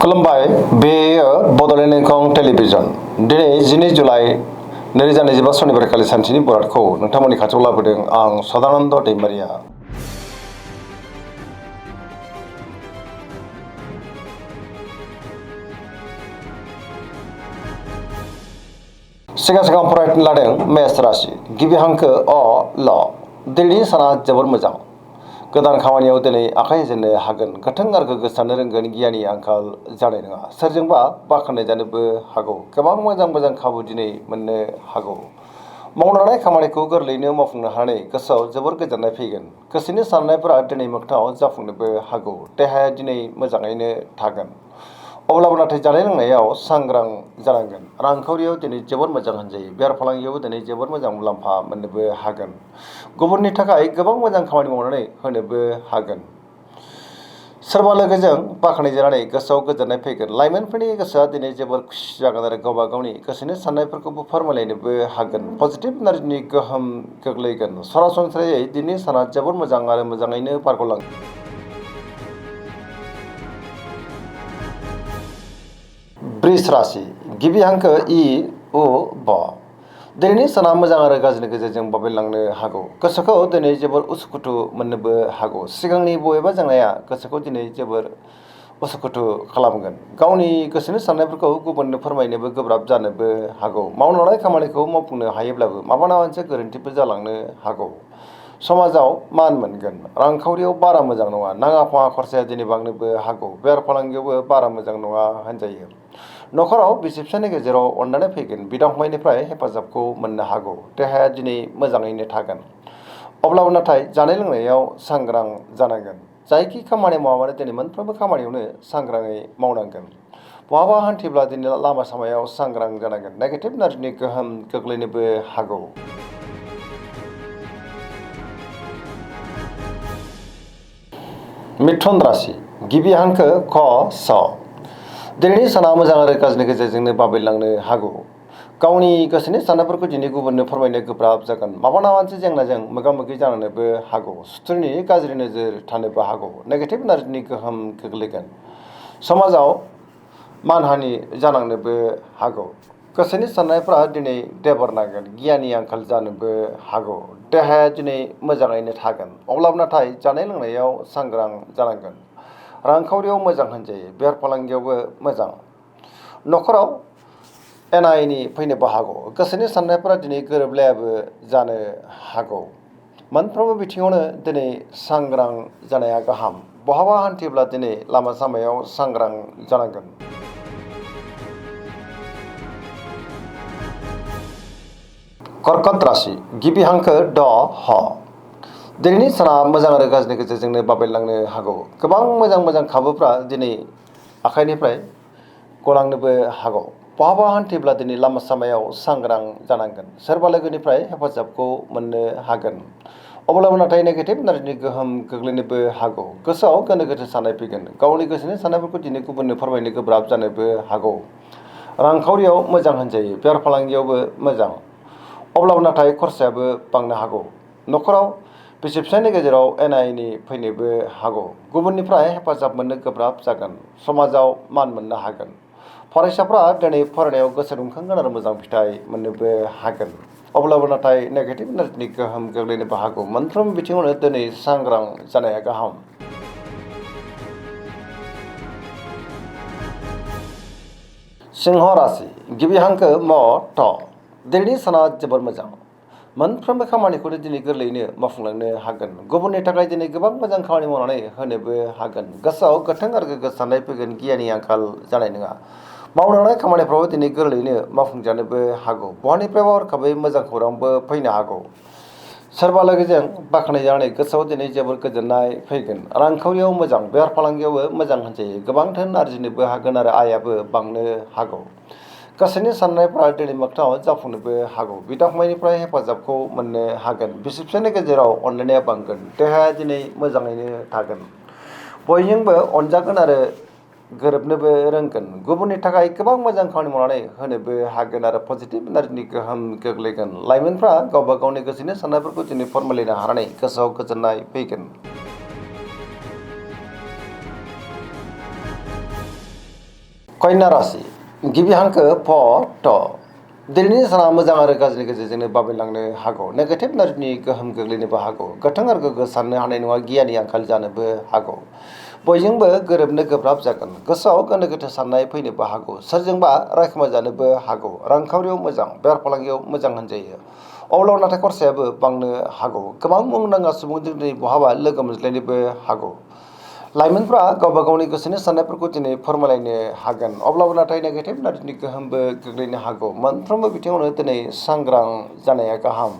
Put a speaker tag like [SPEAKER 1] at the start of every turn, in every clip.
[SPEAKER 1] खुलुमबाय बेयो बड'लेण्ड इंखं टेलिभिजन दिनै 12 जुलाइ 2025 सनिबार खालि सानसेनि बरादखौ नोंथांमोननि खाथियाव लाबोदों आं सदानन्द दैमारिया। सिगां फरायनो लादों मेष राशि गिबि हांखो अ ल दिनैनि साना जोबोर मोजां। गोदान खामानियाव दिनै आखाइ होजेननो हागोन। गोथों आरो गोग्गो साननो रोंगोन। गियाननि आंखाल जानाय नङा। सोरजोंबा बाख्नाय जानोबो हागौ। गोबां मोजां खाबु दिनै मोननो हागौ। मावनो लानाय खामानिखौ गोरलैयैनो मावफुंनो हानानै गोसोआव जोबोर गोजोननाय फैगोन। गोसोनि साननायफोरा दिनै मोगथाङाव जाफुंनोबो हागौ। देहाया दिनै मोजाङैनो थागोन। अब्लाबो नाथाय जानाय लोंनायाव सांग्रां जानांगोन। रांखावरियाव दिनै जोबोर मोजां होनजायो। बेफार फालांगियावबो दिनै जोबोर मोजां मुलाम्फा मोननोबो हागोन। गुबुननि थाखाय गोबां मोजां खामानि मावनानै होनोबो हागोन। सोरबा लोगोजों बाख्नायजानानै गोसोआव गोजोननाय फैगोन। लाइमोनफोरनि गोसोआ दिनै जोबोर खुसि जागोन आरो गावबा गावनि गोसोनि साननायफोरखौबो फोरमायलायनोबो हागोन। पजिटिभ एनार्जिनि गोहोम गोग्लैगोन। सरासनस्रायै दिनैनि साना जोबोर मोजां आरो मोजाङैनो बारग'लांगोन। वृष राशि गिबि हांखो इ उ ब दिनैनि साना मोजां आरो गाज्रिनि गेजेरजों बाबेनलांनो हागौ। गोसोखौ दिनै जोबोर उसुखुथु मोननोबो हागौ। सिगांनि बबेबा जेंनाया गोसोखौ दिनै जोबोर उसुखुथु खालामगोन। गावनि गोसोनि साननायफोरखौ गुबुननो फोरमायनोबो गोब्राब जानोबो हागौ। मावनो लानाय खामानिखौ मावफुंनो हायोब्लाबो माबा मोनसे गोरोन्थिबो जालांनो हागौ। समाजाव मान मोनगोन। रांखावरियाव बारा मोजां नङा। नाङा फाङा खरसाया दिनै बांनोबो हागौ। बेफार फालांगियावबो बारा मोजां नङा होनजायो। न'खराव बिसि फिसायनि गेजेराव अननानै फैगोन। बिदा फंबायनिफ्राय हेफाजाबखौ मोननो हागौ। देहाया दिनै मोजाङैनो थागोन। अब्लाबो नाथाय जानाय लोंनायाव सांग्रां जानांगोन। जायखि खामानि मावा मानो दिनै मोनफ्रोमबो खामानियावनो सांग्राङै मावनांगोन। बहाबा हान्थिब्ला दिनै लामा सामायाव सांग्रां जानांगोन। नेगेटिभ एनार्जिनि गोहोम गोग्लैनोबो हागौ। मिथुन राशि गिबि हांखो ख स दिनैनि साना मोजां आरो गाज्रिनि गेजेरजोंनो बाबेनलांनो हागौ। गावनि गोसोनि साननायफोरखौ दिनै गुबुननो फोरमायनो गोब्राब जागोन। माबा मोनसे जेंनाजों मोगा मोगि जानोबो हागौ। सुथुरनि गाज्रि नोजोर थानोबो हागौ। नेगेटिभ एनार्जिनि गोहोम गोग्लैगोन। समाजाव मानहानि जानांनोबो हागौ। गोसोनि साननायफ्रा दिनै देबोरनांगोन। गियाननि आंखाल जानोबो हागौ। देहाया दिनै मोजाङैनो थागोन। अब्लाबो नाथाय जानाय लोंनायाव सांग्रां जानांगोन। रांखावरियाव मोजां होनजायो। बेफार फालांगियावबो मोजां। न'खराव एना एनि फैनोबो हागौ। गोसोनि साननायफोरा दिनै गोरोबलायाबो जानो हागौ। मोनफ्रोमबो बिथिङावनो दिनै सांग्रां जानाया गाहाम। बहाबा हान्थिब्ला दिनै लामा सामायाव सांग्रां जानांगोन। कर्कट राशि गिबि हांखो ड ह दिनैनि साना मोजां आरो गाज्रिनि गेजेरजोंनो बाबेनलांनो हागौ। गोबां मोजां खाबुफ्रा दिनै आखाइनिफ्राय गलांनोबो हागौ। बहाबा हान्थिब्ला दिनै लामा सामायाव सांग्रां जानांगोन। सोरबा लोगोनिफ्राय हेफाजाबखौ मोननो हागोन। अब्लाबो नाथाय नेगेटिभ एनार्जिनि गोहोम गोग्लैनोबो हागौ। गोसोआव गोनो गोथो साननाय फैगोन। गावनि गोसोनि साननायफोरखौ दिनै गुबुननो फोरमायनो गोब्राब जानोबो हागौ। रांखावरियाव मोजां होनजायो। बेफार फालांगियावबो मोजां। अब्लाबो नाथाय खरसायाबो बांनो हागौ। न'खराव बिसि फिसायनि गेजेराव एना एनि फैनोबो हागौ। गुबुननिफ्राय हेफाजाब मोननो गोब्राब जागोन। समाजाव मान मोननो हागोन। फरायसाफ्रा दिनै फरायनायाव गोसो दुंखांगोन आरो मोजां फिथाइ मोननोबो हागोन। अब्लाबो नाथाय नेगेटिभ एनार्जिनि गोहोम गोग्लैनोबो हागौ। मोनफ्रोम बिथिङावनो दिनै सांग्रां जानाया गाहाम। सिंह राशि गिबि हांखो म थ दिनैनि साना जोबोर मोजां। मोनफ्रोमबो खामानिखौनो दिनै गोरलैयैनो मावफुंलांनो हागोन। गुबुननि थाखाय दिनै गोबां मोजां खामानि मावनानै होनोबो हागोन। गोसोआव गोथों आरो गोग्गो साननाय फैगोन। गियाननि आंखाल जानाय नङा। मावनो लानाय खामानिफ्रावबो दिनै गोरलैयैनो मावफुंजानोबो हागौ। बहानिफ्रायबा हरखाबै मोजां खौरांबो फैनो हागौ। सोरबा लोगोजों बाख्नायजानानै गोसोआव दिनै जोबोर गोजोननाय फैगोन। रांखावरियाव मोजां। बेफार फालांगियावबो मोजां होनजायो। गोबां धोन आरजिनोबो हागोन आरो आयाबो बांनो हागौ। गोसोनि साननायफ्रा दिनै मोगथाङाव जाफुंनोबो हागौ। बिदा फंबायनिफ्राय हेफाजाबखौ मोननो हागोन। बिसि फिसायनि गेजेराव अनलायनाया बांगोन। देहाया दिनै मोजाङैनो थागोन। बयजोंबो अनजागोन आरो गोरोबनोबो रोंगोन। गुबुननि थाखाय गोबां मोजां खामानि मावनानै होनोबो हागोन आरो पजिटिभ एनार्जिनि गोहोम गोग्लैगोन। लाइमोनफ्रा गावबा गावनि गोसोनि साननायफोरखौ दिनै फोरमायलायनो हानानै गोसोआव गोजोननाय फैगोन। कन्या राशि गिबि हांखो फ ट दिनैनि साना मोजां आरो गाज्रिनि गेजेरजोंनो बाबेनलांनो हागौ नेगेटिभ एनार्जिनि गोहोम गोग्लैनोबो हागौ गोथों आरो गोग्गो साननो हानाय नङा गियाननि आंखाल जानोबो हागौ बयजोंबो गोरोबनो गोब्राब जागोन गोसोआव गोनो गोथो साननाय फैनोबो हागौ सोरजोंबा रायखोमाजानोबो हागौ रांखावरियाव मोजां बेफार फालांगियाव मोजां होनजायो अब्लाबो नाथाय खरसायाबो बांनो हागौ गोबां मुंदांखा सुबुंजों दिनै बहाबा लोगो मोनज्लायनोबो हागौ लाइमोनफ्रा गावबा गावनि गोसोनि साननायफोरखौ दिनै फोरमायलायनो हागोन अब्लाबो नाथाय नेगेटिभ एनार्जिनि गोहोमबो गोग्लैनो हागौ मोनफ्रोमबो बिथिङावनो दिनै सांग्रां जानाया गाहाम।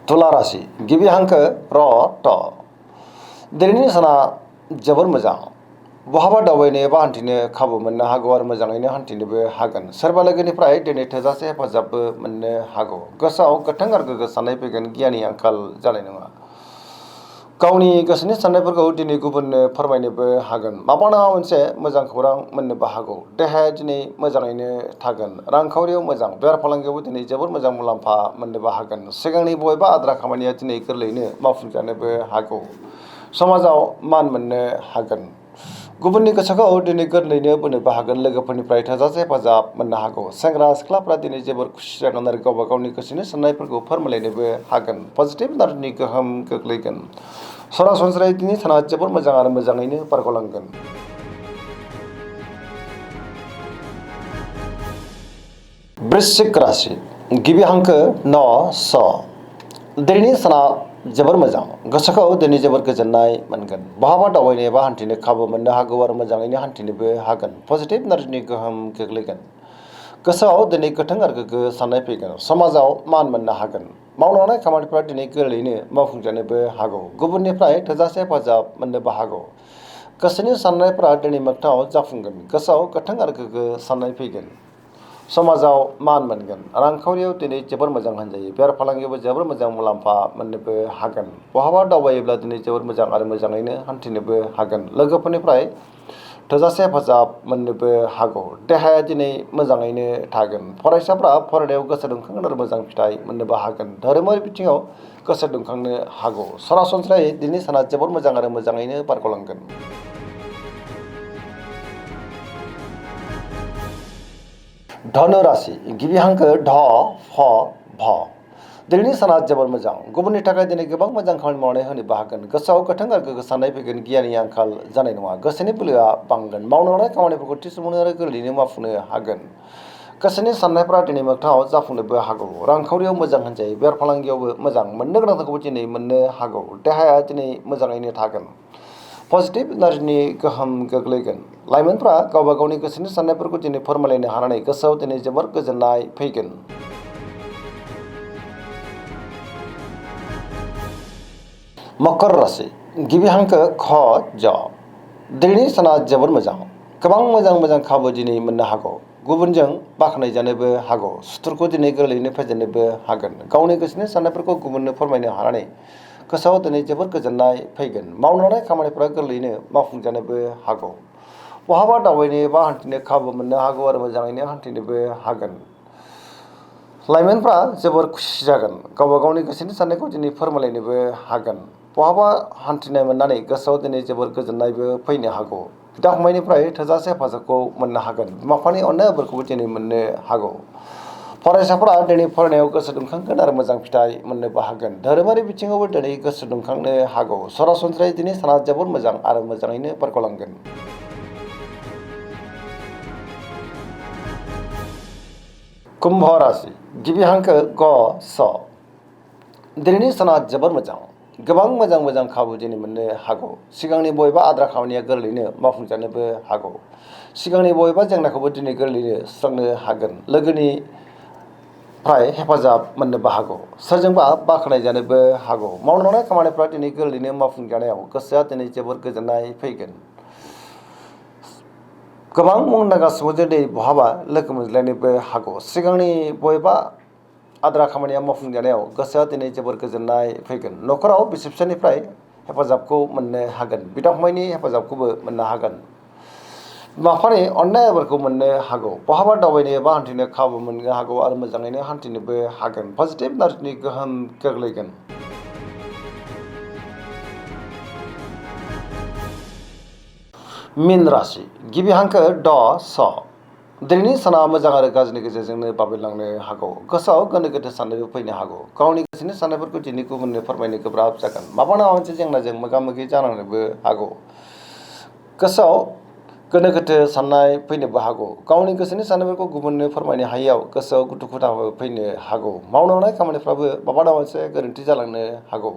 [SPEAKER 1] तुला राशि गिबि हांखो र ट दिनैनि साना जोबोर मोजां बहाबा दावबायनो एबा हान्थिनो खाबु मोननो हागौ आरो मोजाङैनो हान्थिनोबो हागोन सोरबा लोगोनिफ्राय दिनै थोजासे हेफाजाबबो मोननो हागौ गोसोआव गोथों आरो गोग्गो साननाय फैगोन गियाननि आंखाल जानाय नङा गावनि गोसोनि साननायफोरखौ दिनै गुबुननो फोरमायनोबो हागोन माबा नङा मोनसे मोजां खौरां मोननोबो हागौ देहाया दिनै मोजाङैनो थागोन रांखावरियाव मोजां बेफार फालांगियावबो दिनै जोबोर मोजां मुलाम्फा मोननोबो हागोन सिगांनि बबेबा आद्रा खामानिया दिनै गोरलैयैनो मावफुंजानोबो हागौ समाजाव मान मोननो हागोन गुबुननि गोसोखौ दिनै गोरलैयैनो बोनोबो हागोन लोगोफोरनिफ्राय थोजासे हेफाजाब मोननो हागौ सेंग्रा सिख्लाफ्रा दिनै जोबोर खुसि जागोन आरो गावबा गावनि गोसोनि साननायफोरखौ फोरमायलायनोबो हागोन पजिटिभ एनार्जिनि गोहोम गोग्लैगोन सरासनस्रायै दिनै साना जोबोर मोजां आरो मोजाङैनो बारग'लांगोन। वृश्चिक राशि गिबि हांखो न स दिनैनि साना जोबोर मोजां गोसोखौ दिनै जोबोर गोजोननाय मोनगोन बहाबा दावबायनो एबा हान्थिनो खाबु मोननो हागौ आरो मोजाङैनो हान्थिनोबो हागोन पजिटिभ एनार्जिनि गोहोम गोग्लैगोन गोसोआव दिनै गोथों आरो गोग्गो साननाय फैगोन समाजाव मान मोननो हागोन मावनो हानाय खामानिफ्रा दिनै गोरलैयैनो मावफुंजानोबो हागौ गुबुननिफ्राय थोजासे हेफाजाब मोननोबो हागौ गोसोनि साननायफ्रा दिनै मोगथाङाव जाफुंगोन गोसोआव गोथों आरो गोग्गो साननाय फैगोन समाजाव मान मोनगोन रांखावरियाव दिनै जोबोर मोजां होनजायो बेफार फालांगियावबो जोबोर मोजां मुलाम्फा मोननोबो हागोन बहाबा दावबायोब्ला दिनै जोबोर मोजां आरो मोजाङैनो हान्थिनोबो हागोन लोगोफोरनिफ्राय थोजासे हेफाजाब मोननोबो हागौ देहाया दिनै मोजाङैनो थागोन फरायसाफ्रा फरायनायाव गोसो दुंखांगोन आरो मोजां फिथाइ मोननोबो हागोन धोरोमारि बिथिङाव गोसो दुंखांनो हागौ सरासनस्रायै दिनै साना जोबोर मोजां आरो मोजाङैनो बारग'लांगोन। धनु राशि गिबि हांखो ढ फ भ दिनैनि साना जोबोर मोजां गुबुननि थाखाय दिनै गोबां मोजां खामानि मावनानै होनोबो हागोन गोसोआव गोथों आरो गोग्गो साननाय फैगोन गियाननि आंखाल जानाय नङा गोसोनि बोलोआ बांगोन मावनो हानाय खामानिफोरखौ थि समावनो आरो गोरलैयैनो मावफुंनो हागोन गोसोनि साननायफ्रा दिनै मोगथाङाव जाफुंनोबो हागौ रांखावरियाव मोजां होनजायो बेफार फालांगियावबो मोजां मोननो गोनांखौबो दिनै मोननो हागौ देहाया दिनै मोजाङैनो थागोन पजिटिभ एनार्जिनि गोहोम गोग्लैगोन लाइमोनफ्रा गावबा गावनि गोसोनि साननायफोरखौ दिनै फोरमायलायनो हानानै गोसोआव दिनै जोबोर गोजोननाय फैगोन। मकर राशि गिबि हांखो ख ज दिनैनि साना जोबोर मोजां गोबां मोजां खाबु दिनै मोननो हागौ गुबुनजों बाख्नायजानोबो हागौ सुथुरखौ दिनै गोरलैयैनो फेजेननोबो हागोन गावनि गोसोनि साननायफोरखौ गुबुननो फोरमायनो हानानै गोसोआव दिनै जोबोर गोजोननाय फैगोन मावनो हानाय खामानिफ्रा गोरलैयैनो मावफुंजानोबो हागौ बहाबा दावबायनो एबा हान्थिनो खाबु मोननो हागौ आरो मोजाङैनो हान्थिनोबो हागोन लाइमोनफ्रा जोबोर खुसि जागोन गावबा गावनि गोसोनि साननायखौ दिनै फोरमायलायनोबो हागोन बहाबा हान्थिनाय मोननानै गोसोआव दिनै जोबोर गोजोननायबो फैनो हागौ बिदा फंबायनिफ्राय थोजासे हेफाजाबखौ मोननो हागोन बिमा बिफानि अननाय बोरखौबो दिनै मोननो हागौ फरायसाफोरा दिनै फरायनायाव गोसो दुंखांगोन आरो मोजां फिथाइ मोननोबो हागोन धोरोमारि बिथिङावबो दिनै गोसो दुंखांनो हागौ सरासनस्रायै दिनै साना जोबोर मोजां आरो मोजाङैनो बारग'लांगोन। कुम्भ राशि गिबि हांखो ग स दिनैनि साना जोबोर मोजां गोबां मोजां खाबु दिनै मोननो हागौ सिगांनि बबेबा आद्रा खामानिया गोरलैयैनो मावफुंजानोबो हागौ सिगांनि बबेबा जेंनाखौबो दिनै गोरलैयैनो सुस्रांनो हागोन लोगोनिफ्राय हेफाजाब मोननोबो हागौ सोरजोंबा बाख्नायजानोबो हागौ मावनो हानाय खामानिफ्रा दिनै गोरलैयैनो मावफुंजानायाव गोसोआ दिनै जोबोर गोजोननाय फैगोन गोबां मुंदांखा सुबुंजों दिनै बहाबा लोगो मोनज्लायनोबो हागौ सिगांनि बबेबा आद्रा खामानिया मावफुंजानायाव गोसोआ दिनै जोबोर गोजोननाय फैगोन न'खराव बिसि फिसायनिफ्राय हेफाजाबखौ मोननो हागोन बिदा फंबायनि हेफाजाबखौबो मोननो हागोन बिमा बिफानि अननायफोरखौ मोननो हागौ बहाबा दावबायनो एबा हान्थिनो खाबु मोननो हागौ आरो मोजाङैनो हान्थिनोबो हागोन पजिटिभ एनार्जिनि गोहोम गोग्लैगोन। मीन राशि गिबि हांखो ड स दिनैनि साना मोजां आरो गाज्रिनि गेजेरजोंनो बाबेरलांनो हागौ। गोसोआव गोनो गोथो साननायबो फैनो हागौ। गावनि गोसोनि साननायफोरखौ दिनै गुबुननो फोरमायनो गोब्राब जागोन। माबा नङा मोनसे जेंनाजों मोगा मोगि जानांनोबो हागौ। गोसोआव गोनो गोथो साननाय फैनोबो हागौ। गावनि गोसोनि साननायफोरखौ गुबुननो फोरमायनो हायैयाव गोसोआव दुखु दाहाबो फैनो हागौ। मावनो हानाय खामानिफ्राबो माबा नङा मोनसे गोरोन्थि जालांनो हागौ।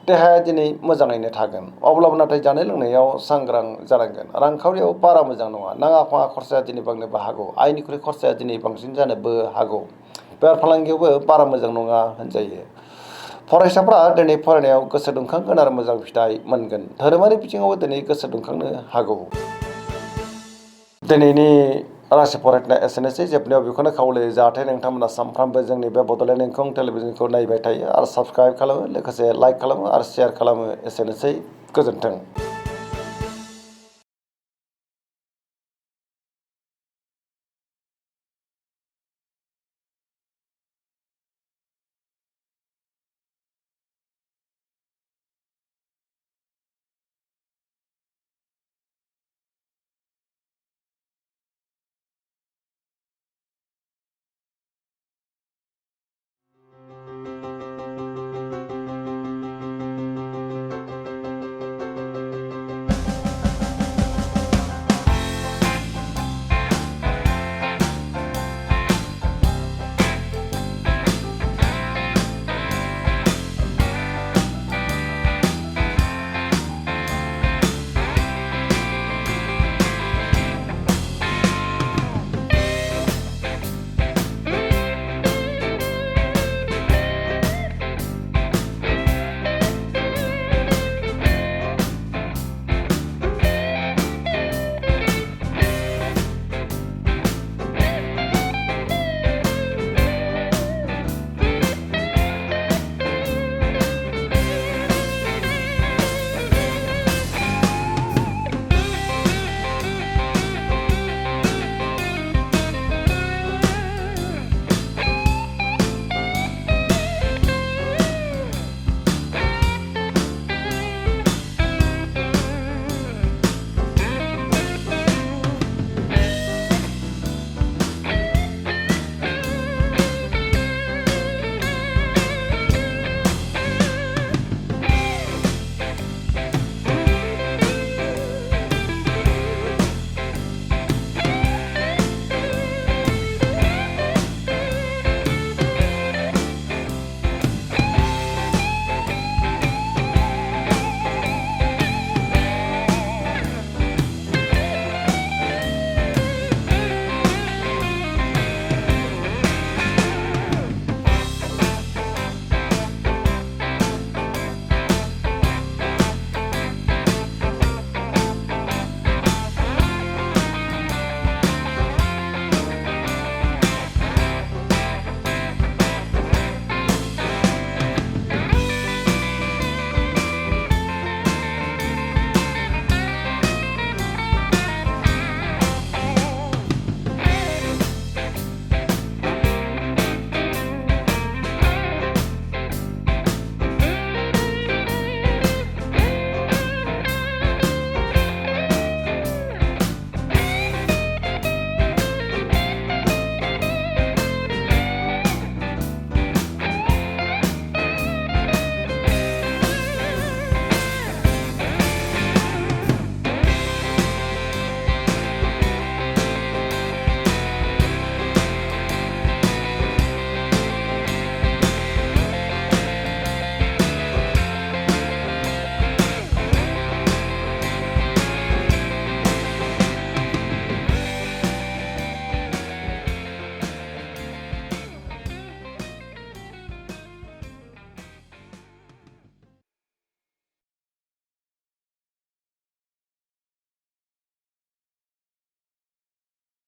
[SPEAKER 1] देहाया दिनै मोजाङैनो थागोन। अब्लाबो नाथाय जानाय लोंनायाव सांग्रां जानांगोन। रांखावरियाव बारा मोजां नङा। नाङा फाङा खरसाया दिनै बांनोबो हागौ। आयनिख्रुइ खरसाया दिनै बांसिन जानोबो हागौ। बेफार फालांगियावबो बारा मोजां नङा होनजायो। फरायसाफ्रा दिनै फरायनायाव गोसो दुंखांगोन आरो मोजां फिथाइ मोनगोन। धोरोमारि बिथिङावबो दिनै गोसो दुंखांनो हागौ। दिनैनि राशि फरायनाया एसेनोसै। जोबनायाव बेखौनो खावलायो जाहाथे नोंथांमोना सानफ्रामबो जोंनि बे बड'लेण्ड इंखं टेलिभिजनखौ नायबाय थायो आरो साबस्क्राइब खालामो, लोगोसे लाइक खालामो आरो शेयार खालामो। एसेनोसै, गोजोन्थों।